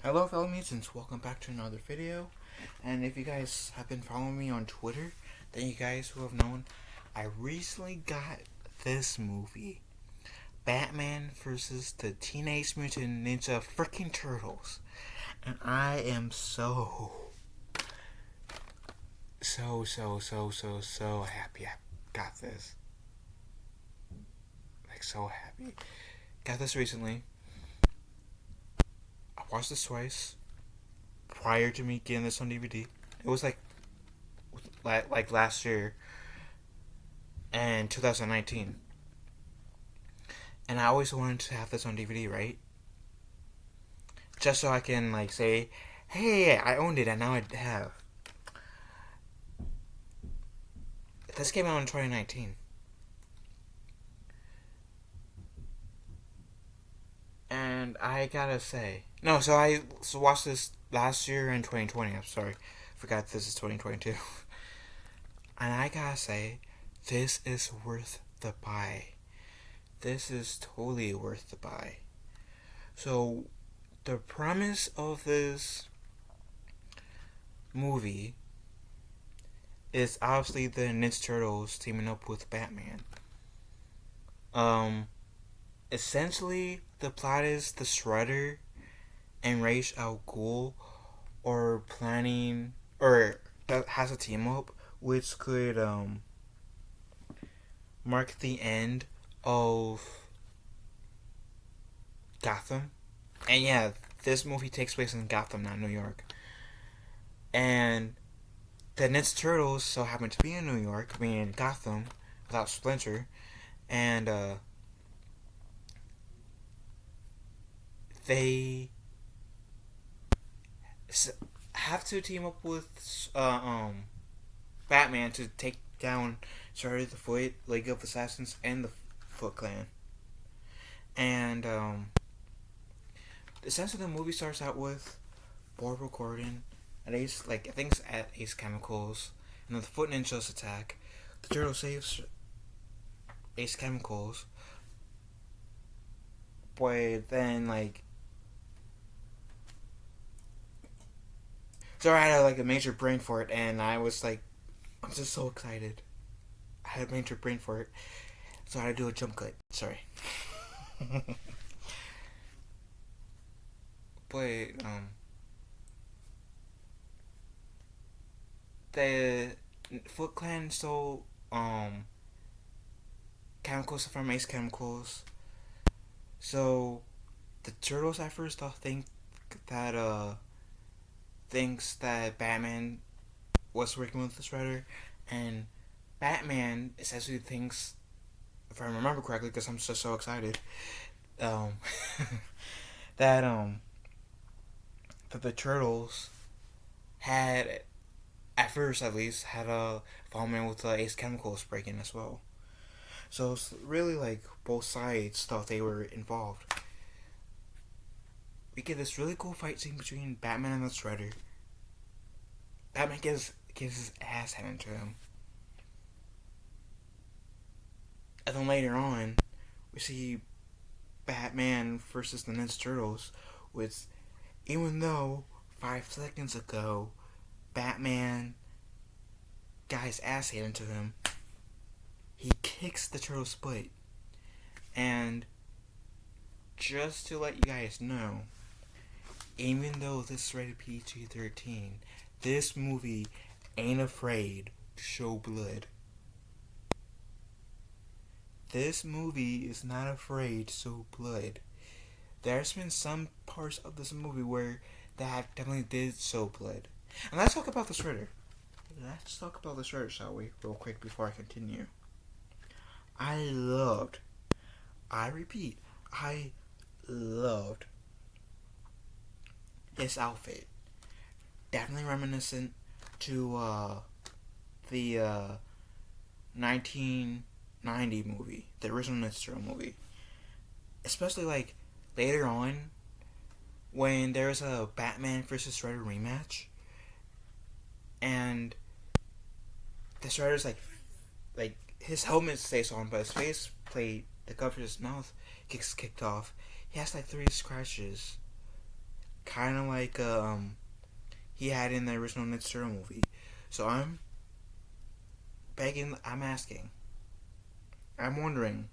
Hello fellow mutants, welcome back to another video. And if you guys have been following me on Twitter, then you guys who have known, I recently got this movie, Batman versus the Teenage Mutant Ninja freaking Turtles. And I am so happy I got this. Like, so happy. Got this recently. I watched this twice prior to me getting this on DVD. It was like last year and 2019. And I always wanted to have this on DVD, right? Just so I can like say, hey, I owned it and now I have. This came out in 2019. And I gotta say, no, so I watched this last year in 2020. I'm sorry, forgot this is 2022. And I gotta say, this is worth the buy. This is totally worth the buy. So, the premise of this movie is obviously the Ninja Turtles teaming up with Batman. Essentially, the plot is the Shredder and Ra's al Ghul are planning, or has a team up, which could mark the end of Gotham. And yeah, this movie takes place in Gotham, not New York. And the Ninja Turtles so happen to be in New York, I mean in Gotham, without Splinter, and they have to team up with Batman to take down Shredder, the Foot, League of Assassins, and the Foot Clan. And essentially, the movie starts out with Barbara Gordon at Ace, I think it's at Ace Chemicals, and then the Foot Ninjas attack. The Turtle saves Ace Chemicals, but then so I had a major brain for it, and I was like, I'm just so excited. I had a major brain for it, so I had to do a jump cut. Sorry. But the Foot Clan stole chemicals from Ace Chemicals. So the Turtles at first think that thinks that Batman was working with the Shredder, and Batman essentially thinks, if I remember correctly, because I'm just so excited, that that the Turtles had, at first at least, had a involvement with the Ace Chemicals break-in as well. So it's really like both sides thought they were involved. We get this really cool fight scene between Batman and the Shredder. Batman gets his ass handed to him. And then later on, we see Batman versus the Ninja Turtles, which, even though 5 seconds ago, Batman got his ass handed to him, he kicks the turtle's butt. And just to let you guys know, even though this is rated PG-13, this movie ain't afraid to show blood. This movie is not afraid to show blood. There's been some parts of this movie where that definitely did show blood. And let's talk about the Shredder. Let's talk about the Shredder, shall we? Real quick before I continue. I repeat, I loved his outfit. Definitely reminiscent to the 1990 movie, the original Ninja Turtle movie. Especially later on, when there's a Batman vs. Shredder rematch, and the Shredder's like his helmet stays on, but his face plate that covers his mouth gets kicked off. He has 3 scratches kind of like he had in the original Ninja Turtle movie. So I'm asking, I'm wondering,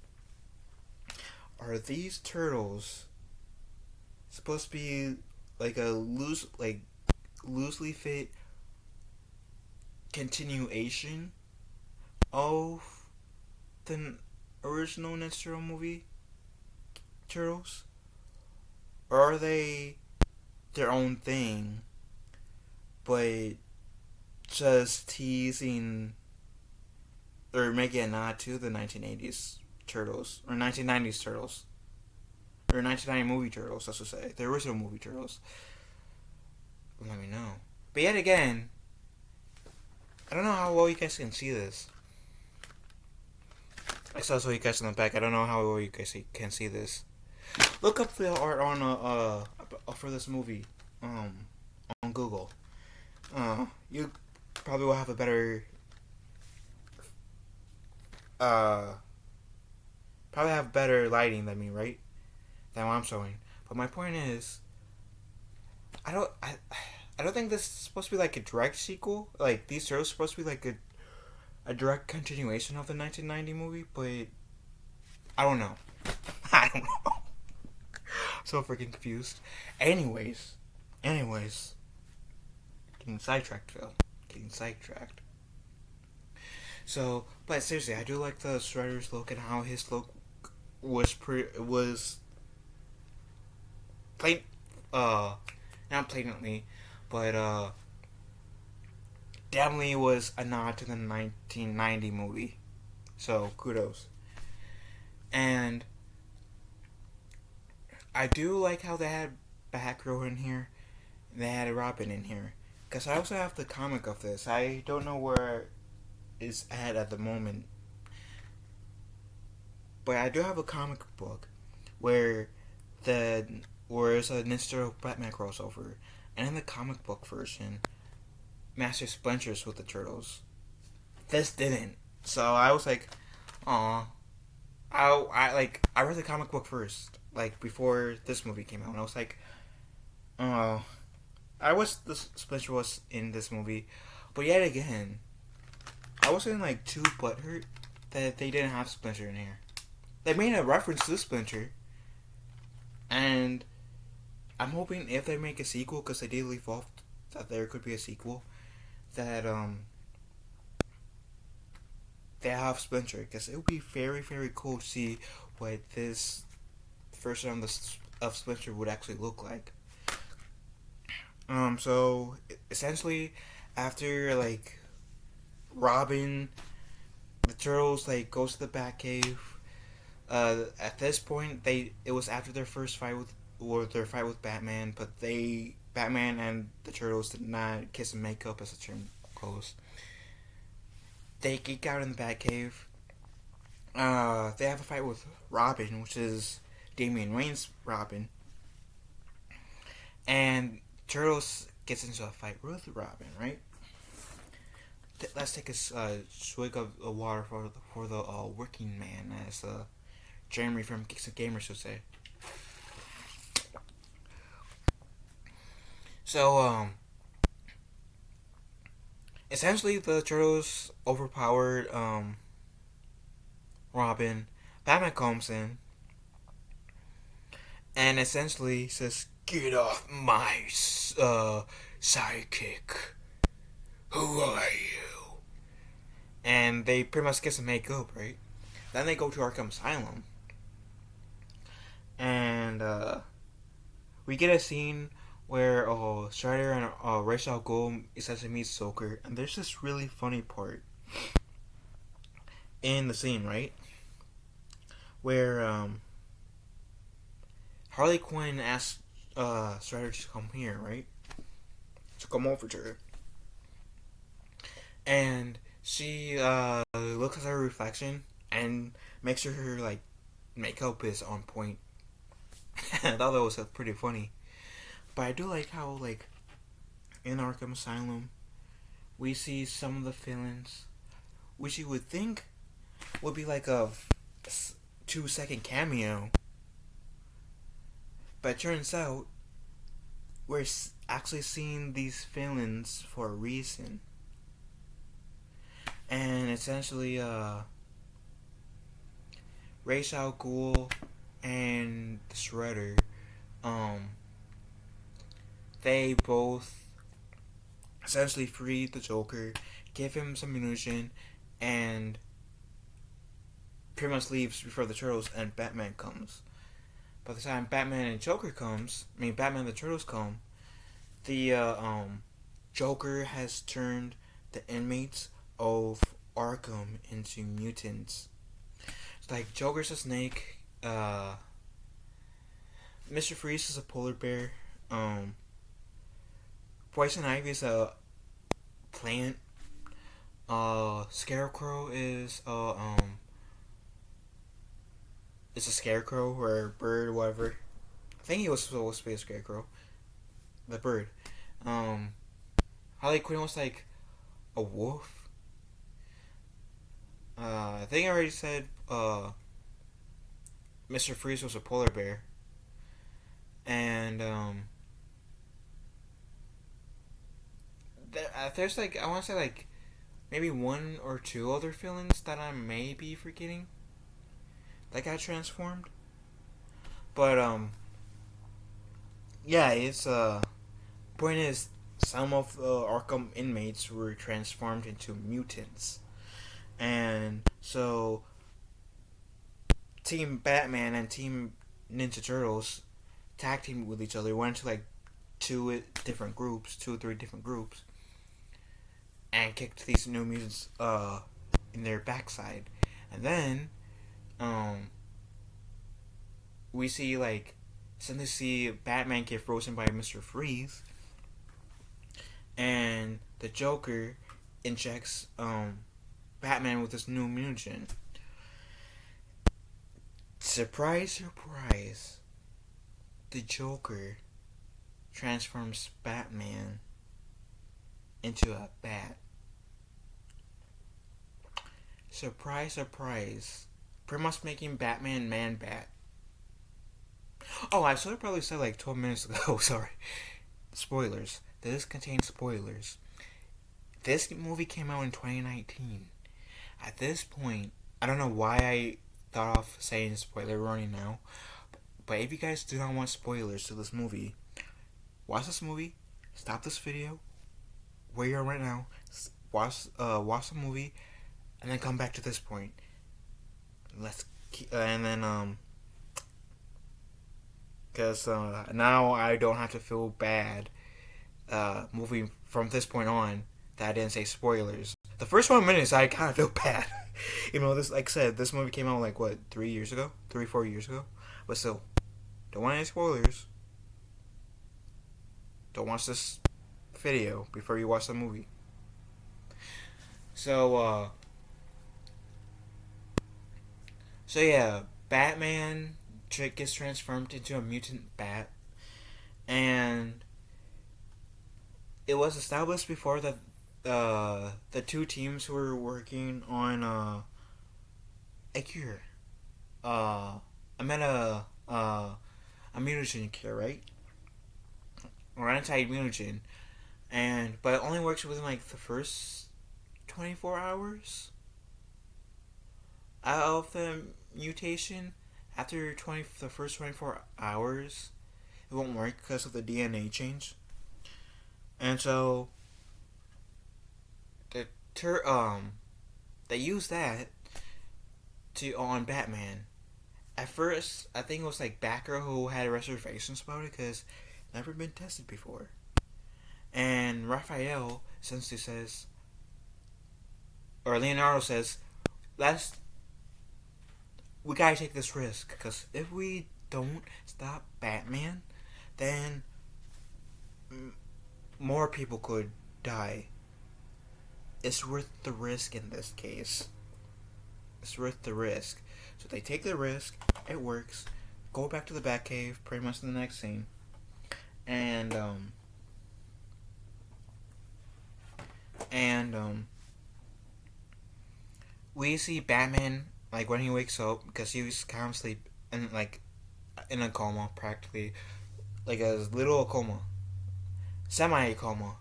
are these turtles supposed to be like a loosely fit continuation of the original Ninja Turtle movie Turtles, or are they their own thing, but just teasing or making a nod to the 1980s Turtles or 1990s Turtles or 1990 movie Turtles? I should say the original movie Turtles. Let me know. But yet again, I don't know how well you guys can see this. I saw you guys in the back. I don't know how well you guys can see this. Look up the art on for this movie on Google. You probably will have a better probably have better lighting than me, right? Than what I'm showing. But my point is, I don't think this is supposed to be like a direct sequel. Like these shows are supposed to be like a direct continuation of the 1990 movie, but I don't know. I don't know. So freaking confused. Anyways, getting sidetracked, Phil. Getting sidetracked. So, but seriously, I do like the Shredder's look and how his look was plain, not blatantly, but definitely was a nod to the 1990 movie. So kudos. And I do like how they had Batgirl in here. They had Robin in here. Because I also have the comic of this. I don't know where it's at the moment. But I do have a comic book where it's a Ninja Turtle Batman crossover. And in the comic book version, Master Splinter's with the Turtles. This didn't. So I was like, aw. I read the comic book first, like before this movie came out, and I was like, oh, I wish the Splinter was in this movie, but yet again, I wasn't like too butthurt that they didn't have Splinter in here. They made a reference to Splinter, and I'm hoping if they make a sequel, because they did leave off that there could be a sequel, that they have Splinter, because it would be very, very cool to see what this version of Splinter would actually look like. So essentially, after like Robin, the Turtles like goes to the Batcave. At this point, it was after their first fight with Batman, but Batman and the Turtles did not kiss and make up, as the term goes. They geek out in the Batcave. They have a fight with Robin, which is Damian Wayne's Robin. And Turtles gets into a fight with Robin, right? Let's take a swig of water for the working man, as Jeremy from Geeks and Gamers would say. So, essentially, the Turtles overpowered Robin. Batman comes in and essentially says, "Get off my sidekick. Who are you?" And they pretty much get some makeup, right? Then they go to Arkham Asylum. And we get a scene where Strider and Ra's al Ghul essentially meet Joker, and there's this really funny part in the scene, right? Where Harley Quinn asks Strider to come here, right? To come over to her. And she looks at her reflection and makes sure her like makeup is on point. I thought that was pretty funny. But I do like how, like, in Arkham Asylum, we see some of the villains, which you would think would be like a 2-second cameo. But it turns out, we're actually seeing these villains for a reason. And essentially, Ra's al Ghul and the Shredder, they both essentially free the Joker, give him some ammunition, and pretty much leaves before the Turtles and Batman comes. By the time Batman and Batman and the Turtles come, the Joker has turned the inmates of Arkham into mutants. It's like Joker's a snake, Mr. Freeze is a polar bear, Poison Ivy is a plant, Scarecrow is a scarecrow or a bird or whatever. I think he was supposed to be a scarecrow. The bird. Harley Quinn was like a wolf. I think I already said Mr. Freeze was a polar bear. And there's like, I want to say like maybe one or two other villains that I may be forgetting that got transformed. But yeah, it's point is some of the Arkham inmates were transformed into mutants. And so Team Batman and Team Ninja Turtles tag teamed with each other, went to like two or three different groups, and kicked these new mutants in their backside. And then we suddenly see Batman get frozen by Mr. Freeze, and the Joker injects Batman with this new mutation. Surprise, surprise. The Joker transforms Batman into a bat. Surprise, surprise. Pretty much making Batman Man-Bat. Oh, I should have probably said like 12 minutes ago, sorry. Spoilers. This contains spoilers. This movie came out in 2019. At this point, I don't know why I thought of saying spoiler warning now, but if you guys do not want spoilers to this movie, watch this movie, stop this video, where you are right now, watch the movie, and then come back to this point. Because now I don't have to feel bad moving from this point on that I didn't say spoilers. The first 1 minute I kind of feel bad. This, like I said, this movie came out like, what, 4 years ago? But still, don't want any spoilers. Don't watch this video before you watch the movie. So yeah, Batman gets transformed into a mutant bat, and it was established before that the two teams who were working on a cure, a mutagen cure, right? Or anti-mutagen, but it only works within like the first 24 hours out of the mutation. After the first 24 hours, it won't work because of the DNA change. And so they used that on Batman. At first, I think it was like Batgirl who had reservations about it because never been tested before. And Raphael essentially says, or Leonardo says, we gotta take this risk, because if we don't stop Batman, then more people could die. It's worth the risk in this case. It's worth the risk. So they take the risk, it works, go back to the Batcave, pretty much in the next scene. And we see Batman, like, when he wakes up, because he was kind of asleep and like in a coma, practically, like a little coma, semi-coma.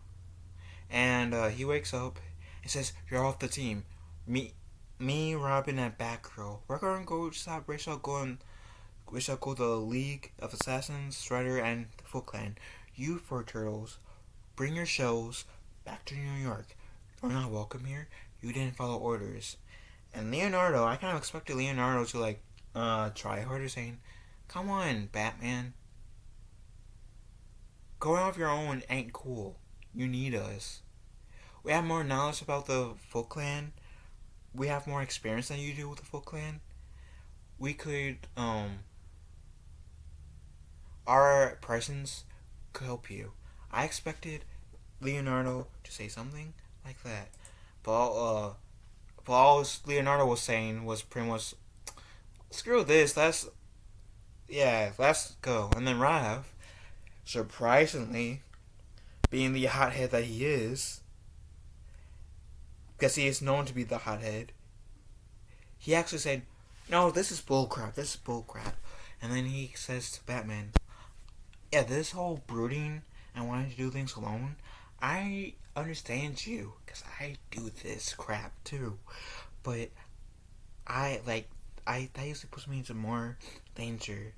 And he wakes up and says, "You're off the team. Me, Robin, and Batgirl. We're gonna go stop Ra's al Ghul. We shall go to the League of Assassins, Strider, and the Foot Clan. You four turtles, bring your shells back to New York. You're not welcome here. You didn't follow orders." And Leonardo, I kind of expected Leonardo to try harder, saying, "Come on, Batman. Going off your own ain't cool. You need us. We have more knowledge about the Foot Clan. We have more experience than you do with the Foot Clan. We could, our presence could help you." I expected Leonardo to say something like that. But all Leonardo was saying was pretty much, "Screw this, let's go." And then Rav, surprisingly, being the hothead that he is, because he is known to be the hothead, he actually said, "No, this is bullcrap, And then he says to Batman, "Yeah, this whole brooding and wanting to do things alone, I understand you, because I do this crap too. But that usually puts me into more danger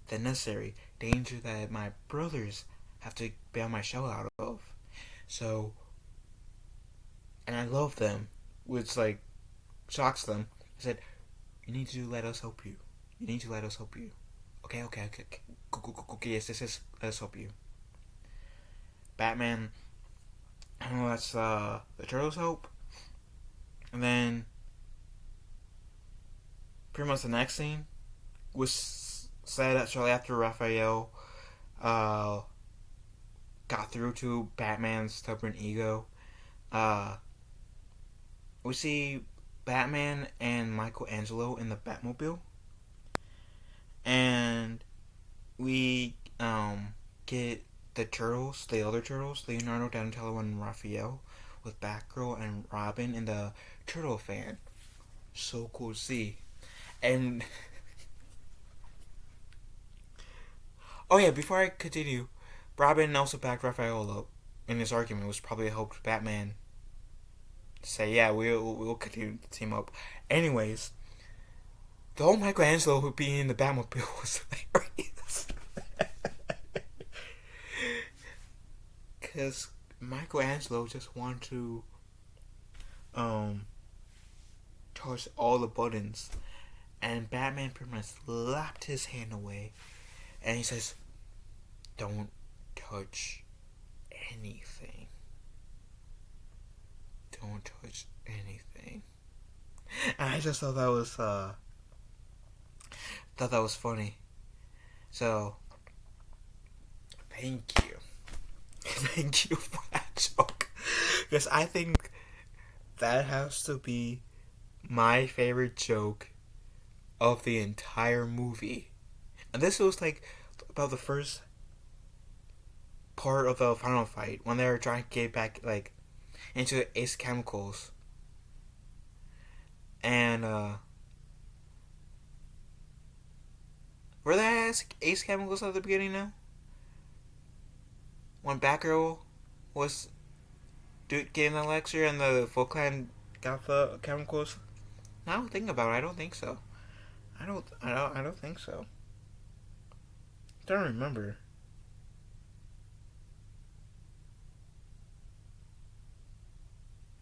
than necessary. Danger that my brothers have to bail my shell out of. So, and I love them," which shocks them. I said, "You need to let us help you. You need to let us help you. Okay. Okay, yes, let us help you." Batman, I don't know, that's the Turtles' hope. And then, pretty much the next scene was said shortly after Raphael got through to Batman's stubborn ego. We see Batman and Michelangelo in the Batmobile, and we get the other turtles, Leonardo, Donatello, and Raphael, with Batgirl and Robin in the Turtle Fan. So cool to see. And oh yeah, before I continue, Robin also backed Raphael up in this argument, which probably helped Batman say, "Yeah, we'll continue to team up." Anyways, the whole Michelangelo who being in the Batmobile was hilarious. Because Michelangelo just wanted to touch all the buttons, and Batman pretty much slapped his hand away, and he says, "Don't touch anything. Don't touch anything." And I just thought that was funny. So, thank you. Thank you for that joke. Because I think that has to be my favorite joke of the entire movie. And this was about the first part of the final fight when they were trying to get back into Ace Chemicals. And were there Ace Chemicals at the beginning now? When Batgirl was getting the lecture and the Foot Clan got the chemicals? Now think about it, I don't think so. I don't think so. Don't remember.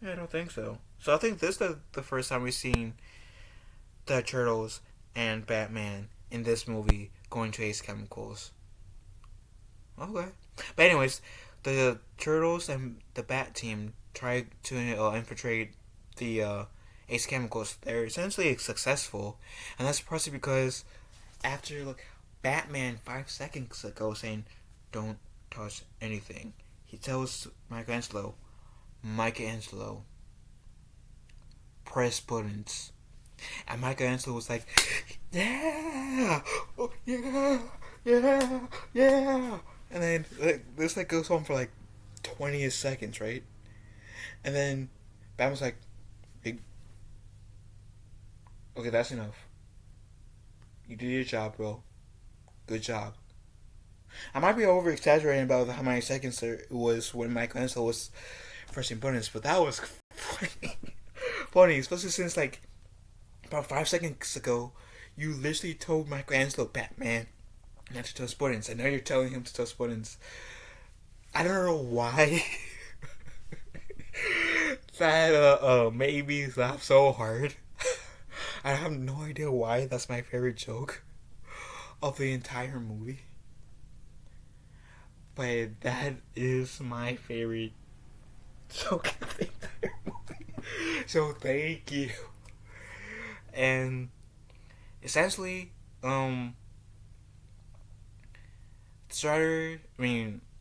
Yeah, I don't think so. So I think this is the first time we've seen the Turtles and Batman in this movie going to Ace Chemicals. Okay. But anyways, the Turtles and the Bat Team try to infiltrate the Ace Chemicals. They're essentially successful, and that's partly because after Batman 5 seconds ago saying, "Don't touch anything," he tells Michelangelo, "Press buttons." And Michelangelo was like, "Yeah, oh, yeah." And then this goes on for 20 seconds, right? And then Batman's like, "Hey, okay, that's enough. You did your job, bro. Good job. I might be over exaggerating about how many seconds there was when Michelangelo was pressing buttons, but that was funny. Funny, especially since like about 5 seconds ago, you literally told Michelangelo Batman not to touch buttons, and now you're telling him to touch buttons. I don't know why that made me laugh so hard. I have no idea why. That's my favorite joke of the entire movie. But that is my favorite joke of the entire movie. So thank you. And essentially, Strider,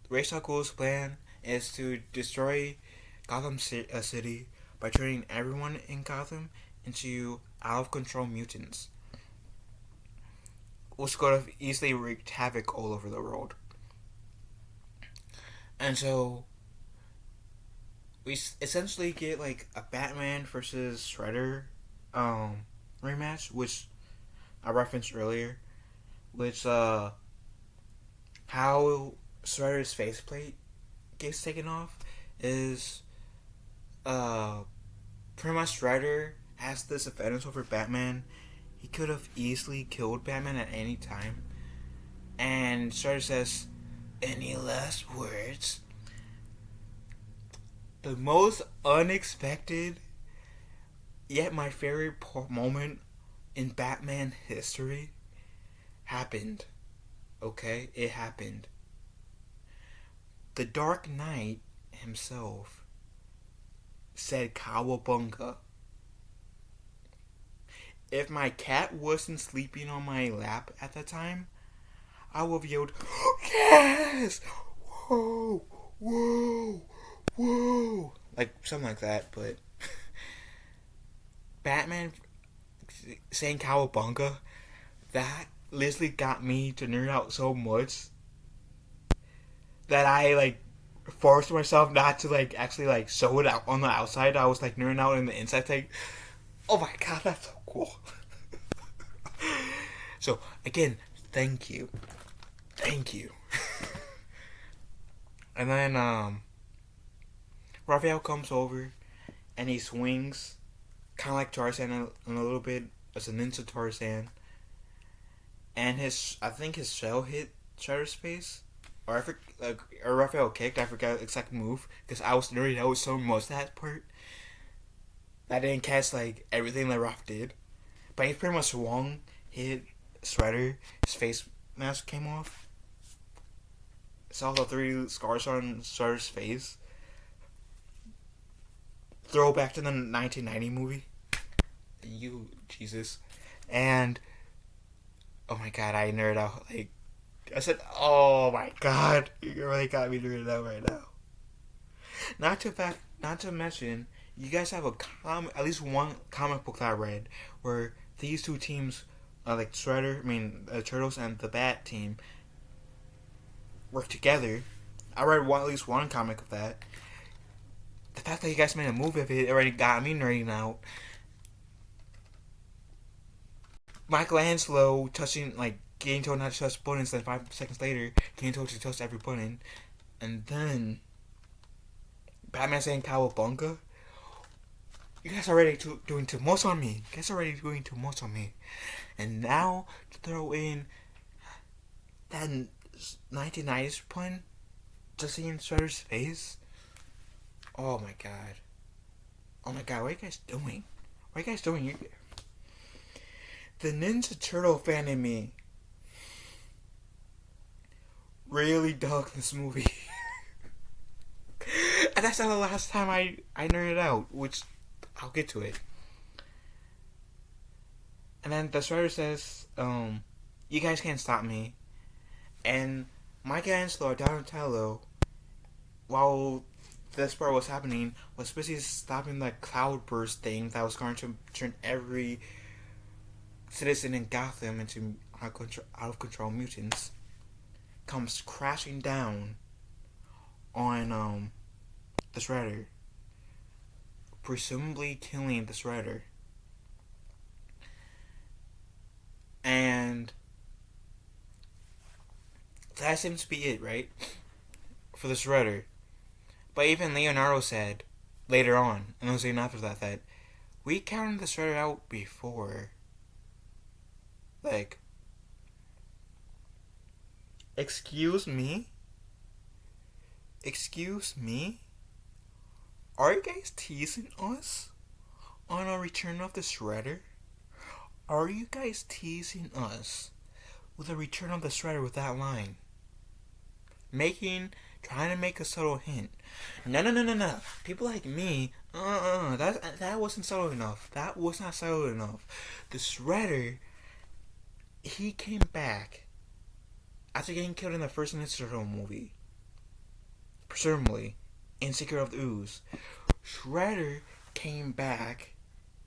Ra's al Ghul's plan is to destroy Gotham City by turning everyone in Gotham into out of control mutants, which could have easily wreaked havoc all over the world. And so we essentially get like a Batman versus Shredder rematch, which I referenced earlier, which how Shredder's faceplate gets taken off is pretty much Shredder has this advantage over Batman. He could have easily killed Batman at any time. And Shredder says, "Any last words?" The most unexpected, yet my favorite moment in Batman history happened. Okay? It happened. The Dark Knight himself said "Cowabunga." If my cat wasn't sleeping on my lap at the time, I would have yelled, "Yes! Whoa! Whoa! Whoa!" Like, something like that, but Batman saying "Cowabunga," that literally got me to nerd out so much that I, like, forced myself not to, like, actually, like, show it out on the outside. I was, like, nerding out in the inside, like, oh my god, that's so cool. So, again, thank you. Thank you. And then, Raphael comes over, and he swings, kind of like Tarzan a little bit, as a ninja Tarzan. And I think his shell hit Shredder's face. Or Raphael kicked, I forgot the exact move, because I was nerding out so much that part. I didn't catch, like, everything that Raph did. But he pretty much swung, hit Shredder, his face mask came off. Saw the 3 scars on Shredder's face. Throwback to the 1990 movie. You, Jesus. And, oh my god, I nerd out. Like, I said, oh my god, you really got me nerded out right now. Not to mention, you guys have at least one comic book that I read where these two teams, like Shredder, the Turtles and the Bat team, work together. I read at least one comic of that. The fact that you guys made a movie of it already got me nerding out. Michelangelo touching, like, getting told not to touch buttons, then 5 seconds later, getting told to touch every button. And then Batman saying "Cowabunga." You guys are already doing too much on me. And now to throw in that 1990s pun, just seeing Shredder's face. Oh my god. What are you guys doing? The Ninja Turtle fan in me really dug this movie. And that's not the last time I nerded out, which I'll get to it. And then the Shredder says, "You guys can't stop me." And Michelangelo Donatello, while this part was happening, was busy stopping the cloudburst thing that was going to turn every citizen in Gotham into out of control mutants. Comes crashing down on the Shredder, presumably killing the Shredder. And that seems to be it, right? For the Shredder. But even Leonardo said later on, and was even after that we counted the Shredder out before. Like, excuse me? Excuse me? Are you guys teasing us on a Return of the Shredder? Are you guys teasing us with a Return of the Shredder with that line? Trying to make a subtle hint. No. People like me, that wasn't subtle enough. That was not subtle enough. The Shredder, he came back after getting killed in the first Ninja Turtle movie. Presumably, in Secret of the Ooze. Shredder came back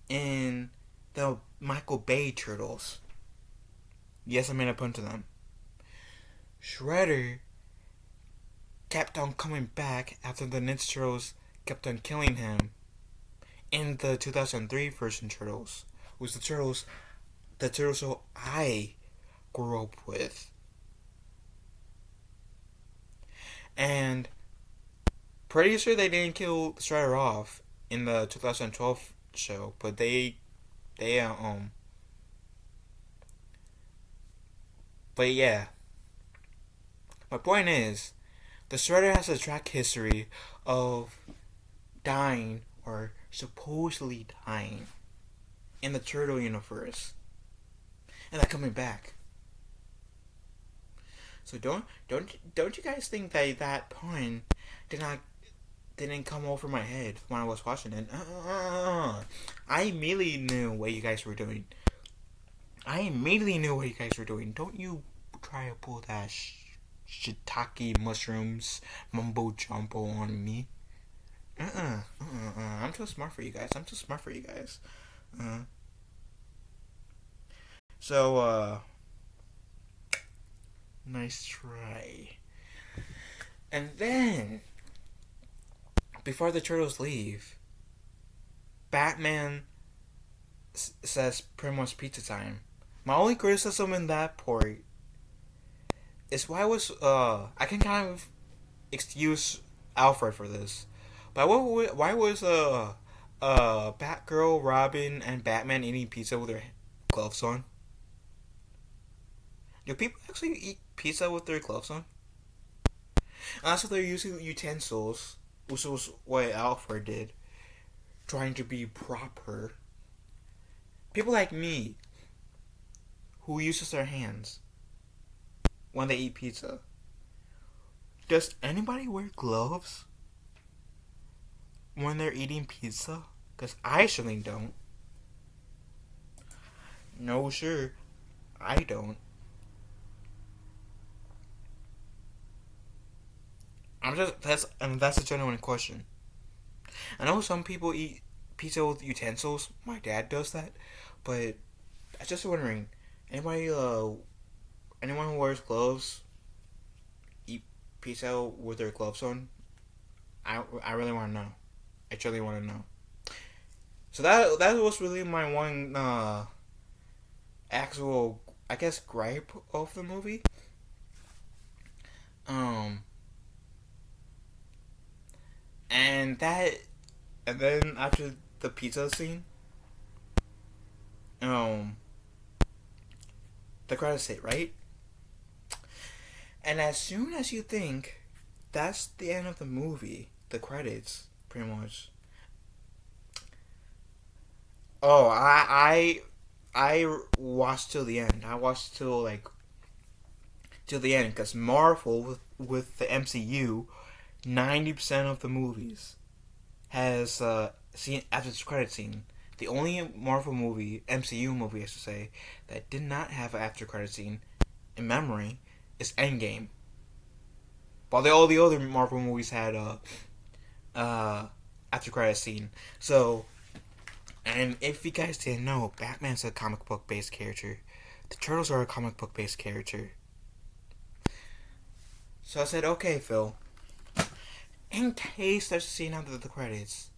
in the Michael Bay Turtles. Yes, I made a pun to them. Shredder kept on coming back after the Ninja Turtles kept on killing him in the 2003 version Turtles. Was the Turtles show I grew up with. And pretty sure they didn't kill Shredder off in the 2012 show, but but yeah. My point is, the Shredder has a track history of dying, or supposedly dying, in the Turtle universe, and then coming back. So don't you guys think that pun didn't come over my head when I was watching it? I immediately knew what you guys were doing. Don't you try to pull that shiitake mushrooms mumbo jumbo on me. I'm too smart for you guys. So, nice try. And then, before the Turtles leave, Batman says pretty much pizza time. My only criticism in that part is why I can kind of excuse Alfred for this, but why was Batgirl, Robin, and Batman eating pizza with their gloves on? Do people actually eat pizza with their gloves on? Also, they're using utensils, which was what Alfred did, trying to be proper. People like me, who uses their hands when they eat pizza. Does anybody wear gloves when they're eating pizza? Because I certainly don't. No, sure, I don't. That's a genuine question. I know some people eat pizza with utensils. My dad does that, but I'm just wondering, anyone who wears gloves eat pizza with their gloves on? I really want to know. I truly want to know. So that was really my one actual, I guess, gripe of the movie. And then after the pizza scene, the credits hit, right? And as soon as you think that's the end of the movie, the credits, pretty much. Oh, I watched till the end. I watched till the end, because Marvel with the MCU, 90% of the movies has seen after the credit scene. The only Marvel movie, MCU movie I should say, that did not have an after credit scene in memory is Endgame. While all the other Marvel movies had after credit scene. So, and if you guys didn't know, Batman's a comic book based character. The Turtles are a comic book based character. So I said, okay, Phil, in case there's a scene after the credits,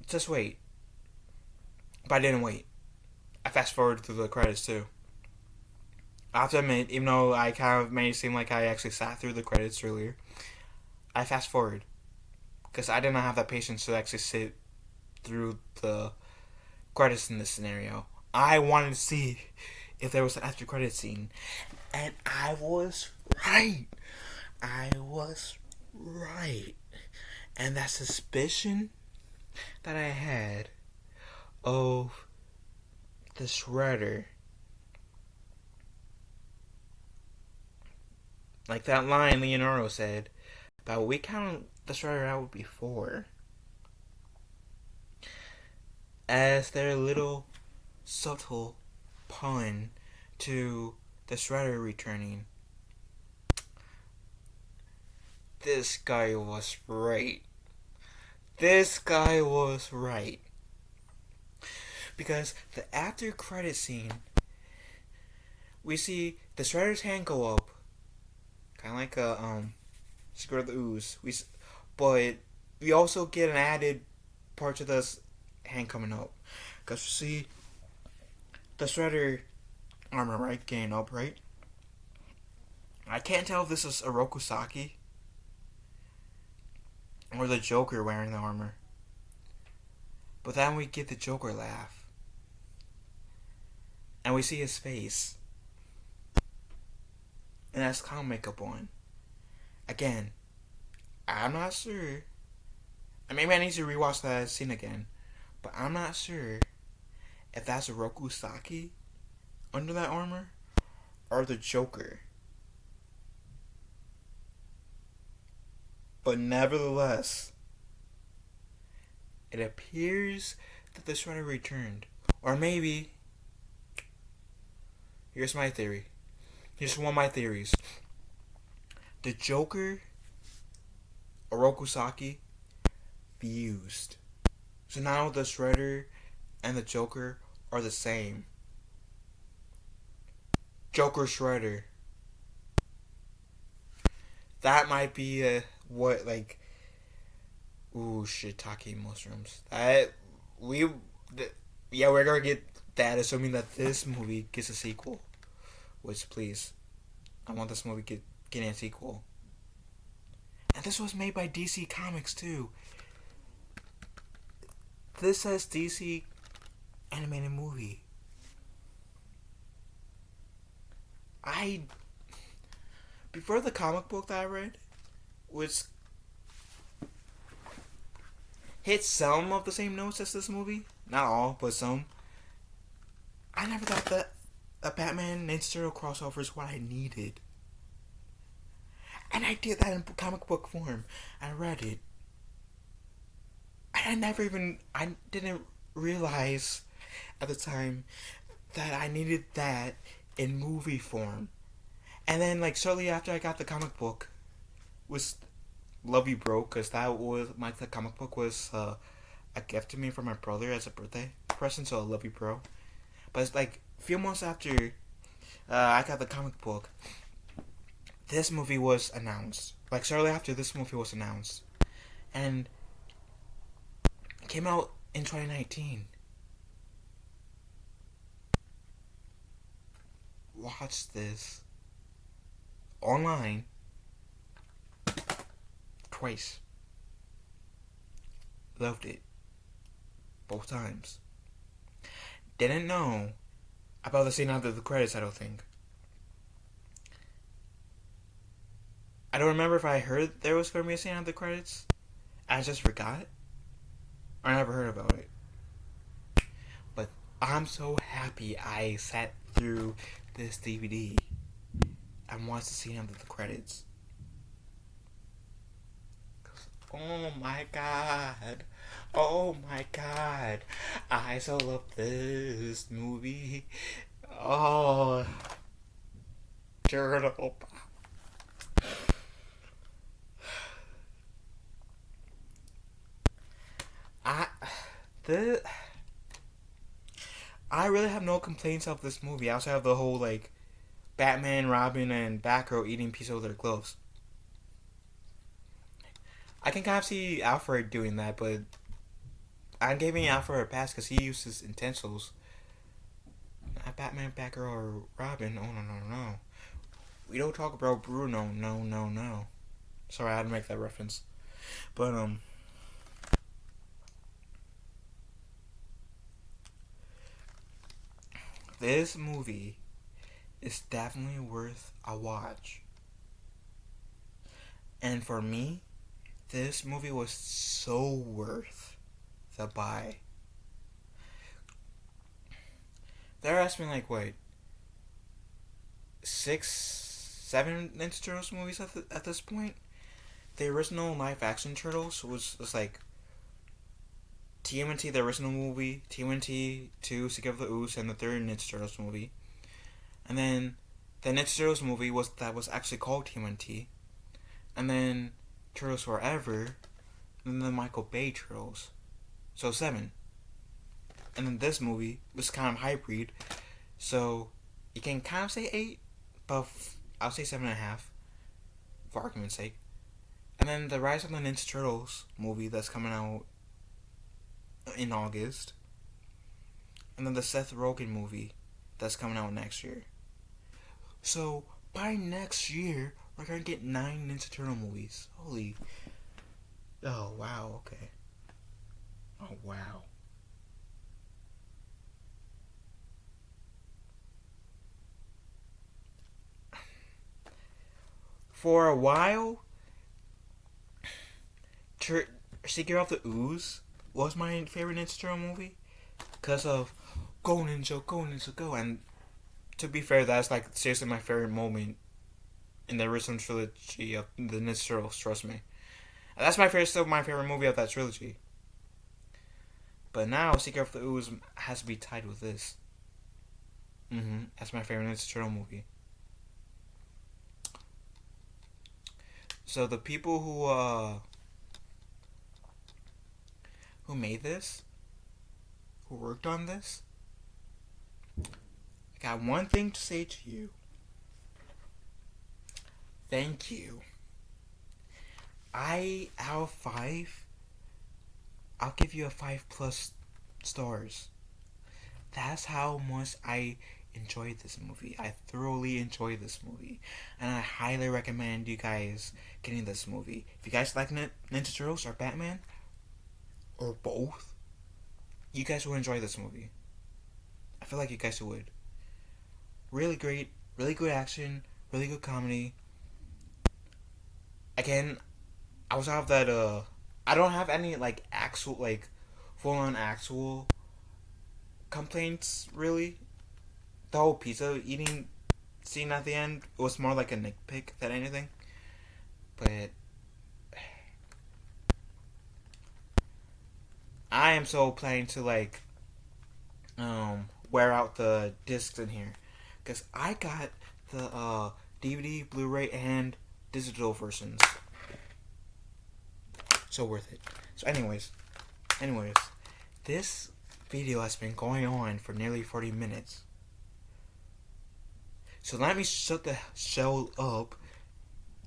just wait. But I didn't wait. I fast forwarded through the credits too. I have to admit, even though I kind of made it seem like I actually sat through the credits earlier, I fast forward because I did not have that patience to actually sit through the credits in this scenario. I wanted to see if there was an after credit scene, and I was right. I was right. And that suspicion that I had of the Shredder, like that line Leonardo said about we counted the Shredder out before, as their little subtle pun to the Shredder returning. This guy was right. This guy was right. Because the after credit scene, we see the Shredder's hand go up, kind of like a Secret of the Ooze. But we also get an added part to this hand coming up, because we see the Shredder armor right getting up right. I can't tell if this is a Rokusaki or the Joker wearing the armor. But then we get the Joker laugh. And we see his face. And that's clown makeup on. Again, I'm not sure. And maybe I need to rewatch that scene again. But I'm not sure if that's a Rokusaki under that armor or the Joker. But nevertheless, it appears that the Shredder returned. Or maybe, here's my theory. Here's one of my theories. The Joker, Orokusaki, fused. So now the Shredder and the Joker are the same. Joker Shredder. That might be what, like, ooh, shiitake mushrooms. Yeah, we're gonna get that, assuming that this movie gets a sequel. Which, please, I want this movie getting a sequel. And this was made by DC Comics too. This says DC animated movie. Before the comic book that I read was hit some of the same notes as this movie. Not all, but some. I never thought that a Batman Ninja Turtle crossover is what I needed. And I did that in comic book form. I read it. And I didn't realize at the time that I needed that in movie form. And then, like, shortly after I got the comic book, was Love You Bro, because the comic book was a gift to me from my brother as a birthday present, so I Love You Bro. But it's like a few months after I got the comic book, this movie was announced. Like, shortly after this movie was announced. And it came out in 2019. Watched this online twice. Loved it. Both times. Didn't know about the scene after the credits, I don't think. I don't remember if I heard there was going to be a scene after the credits. I just forgot. Or I never heard about it. But I'm so happy I sat through this DVD and watched the scene after the credits. Oh my god. Oh my god. I so love this movie. Oh. Turtle. I the I really have no complaints of this movie. I also have the whole, like, Batman, Robin, and Batgirl eating pieces of their gloves. I can kind of see Alfred doing that, but I'm giving Alfred a pass because he uses utensils. Not Batman, Batgirl, or Robin. Oh, no, no, no. We don't talk about Bruno. No, no, no. Sorry, I had to make that reference. But, this movie is definitely worth a watch. And for me, this movie was so worth the buy. They're asking me like what, 6, 7 Ninja Turtles movies at this point. The original live action Turtles was like TMNT, the original movie, TMNT 2, Secret of the Ooze, and the third Ninja Turtles movie. And then the Ninja Turtles movie was actually called TMNT. And then Turtles Forever, and then the Michael Bay Turtles. So 7. And then this movie was kind of hybrid. So you can kind of say 8, but I'll say 7.5 for argument's sake. And then the Rise of the Ninja Turtles movie that's coming out in August. And then the Seth Rogen movie that's coming out next year. So by next year, we're gonna get 9 Ninja Turtle movies. Holy. Oh, wow, okay. Oh, wow. For a while, Secret of the Ooze was my favorite Ninja Turtle movie. Because of Go Ninja, Go Ninja, Go. And to be fair, that's like seriously my favorite moment in the original trilogy of the Ninja Turtles, trust me. And that's still my favorite movie of that trilogy. But now, Secret of the Ooze has to be tied with this. That's my favorite Ninja Turtle movie. So the people who made this, who worked on this, I got one thing to say to you. Thank you. Out of 5, I'll give you a 5+ stars. That's how much I enjoyed this movie. I thoroughly enjoyed this movie. And I highly recommend you guys getting this movie. If you guys like Ninja Turtles or Batman, or both, you guys will enjoy this movie. I feel like you guys would. Really great, really good action, really good comedy. Again, I was out of that, I don't have any, like, actual, like, full-on actual complaints, really. The whole pizza eating scene at the end was more like a nitpick than anything. But I am so planning to, like, wear out the discs in here. Because I got the DVD, Blu-ray, and digital versions. So worth it. So anyways, this video has been going on for nearly 40 minutes. So let me shut the shell up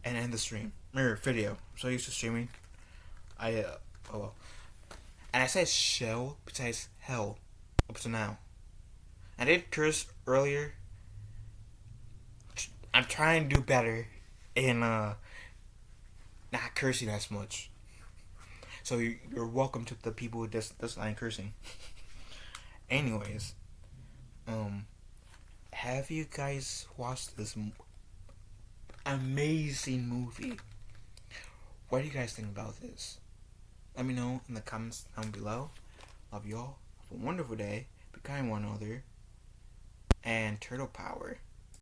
and end the stream. Or video. I'm so used to streaming. Oh well. And I said shell besides hell up to now. I did curse earlier. I'm trying to do better in not cursing as much. So you're welcome to the people who dislike cursing. Anyways, have you guys watched this amazing movie? What do you guys think about this? Let me know in the comments down below. Love you all. Have a wonderful day. Be kind to one another. And turtle power.